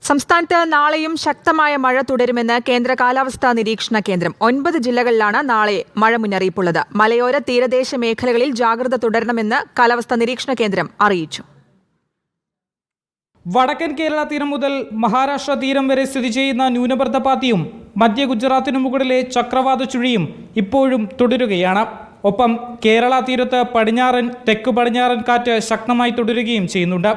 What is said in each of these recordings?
സംസ്ഥാനത്ത് നാളെയും ശക്തമായ മഴ തുടരുമെന്ന് കേന്ദ്ര കാലാവസ്ഥാ നിരീക്ഷണ കേന്ദ്രം. 9 ജില്ലകളിലാണ് നാളെ മഴ മുന്നറിയിപ്പുള്ളത്. മലയോര തീരദേശ മേഖലകളിൽ ജാഗ്രത തുടരണമെന്ന് കാലാവസ്ഥാ നിരീക്ഷണ കേന്ദ്രം അറിയിച്ചു. വടക്കൻ കേരള തീരം മുതൽ മഹാരാഷ്ട്ര തീരം വരെ സ്ഥിതി ചെയ്യുന്ന ന്യൂനമർദ്ദപാത്തിയും മധ്യ ഗുജറാത്തിനു മുകളിലെ ചക്രവാത ചുഴിയും ഇപ്പോഴും തുടരുകയാണ്. ഒപ്പം കേരള തീരത്ത് പടിഞ്ഞാറൻ തെക്ക് പടിഞ്ഞാറൻ കാറ്റ് ശക്തമായി തുടരുകയും ചെയ്യുന്നുണ്ട്.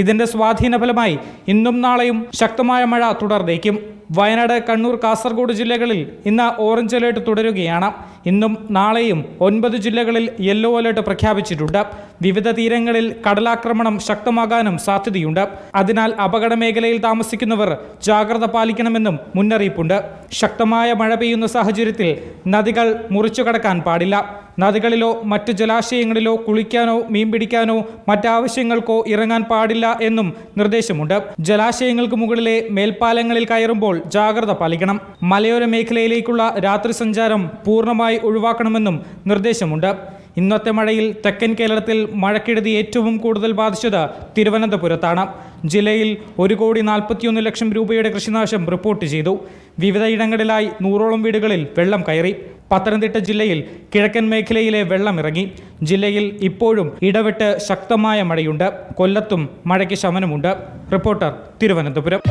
ഇതിന്റെ സ്വാധീന ഫലമായി ഇന്നും നാളെയും ശക്തമായ മഴ തുടർന്നേക്കും. വയനാട്, കണ്ണൂർ, കാസർഗോഡ് ജില്ലകളിൽ ഇന്ന് ഓറഞ്ച് അലേർട്ട് തുടരുകയാണ്. ഇന്നും നാളെയും 9 ജില്ലകളിൽ യെല്ലോ അലേർട്ട് പ്രഖ്യാപിച്ചിട്ടുണ്ട്. വിവിധ തീരങ്ങളിൽ കടലാക്രമണം ശക്തമാകാനും സാധ്യതയുണ്ട്. അതിനാൽ അപകട മേഖലയിൽ താമസിക്കുന്നവർ ജാഗ്രത പാലിക്കണമെന്നും മുന്നറിയിപ്പുണ്ട്. ശക്തമായ മഴ പെയ്യുന്ന സാഹചര്യത്തിൽ നദികൾ മുറിച്ചു കടക്കാൻ പാടില്ല. നദികളിലോ മറ്റു ജലാശയങ്ങളിലോ കുളിക്കാനോ മീൻ പിടിക്കാനോ മറ്റാവശ്യങ്ങൾക്കോ ഇറങ്ങാൻ പാടില്ല എന്നും നിർദ്ദേശമുണ്ട്. ജലാശയങ്ങൾക്ക് മുകളിലെ മേൽപ്പാലങ്ങളിൽ കയറുമ്പോൾ ജാഗ്രത പാലിക്കണം. മലയോര മേഖലയിലേക്കുള്ള രാത്രി സഞ്ചാരം പൂർണ്ണമായി ഒഴിവാക്കണമെന്നും നിർദ്ദേശമുണ്ട്. ഇന്നത്തെ മഴയിൽ തെക്കൻ കേരളത്തിൽ മഴക്കെടുതി ഏറ്റവും കൂടുതൽ ബാധിച്ചത് തിരുവനന്തപുരത്താണ്. ജില്ലയിൽ 1,41 ലക്ഷം രൂപയുടെ കൃഷിനാശം റിപ്പോർട്ട് ചെയ്തു. വിവിധയിടങ്ങളിലായി 100ഓളം വീടുകളിൽ വെള്ളം കയറി. പത്തനംതിട്ട ജില്ലയിൽ കിഴക്കൻ മേഖലയിലെ വെള്ളം ഇറങ്ങി. ജില്ലയിൽ ഇപ്പോഴും ഇടവിട്ട് ശക്തമായ മഴയുണ്ട്. കൊല്ലത്തും മഴയ്ക്ക് ശമനമുണ്ട്. റിപ്പോർട്ടർ, തിരുവനന്തപുരം.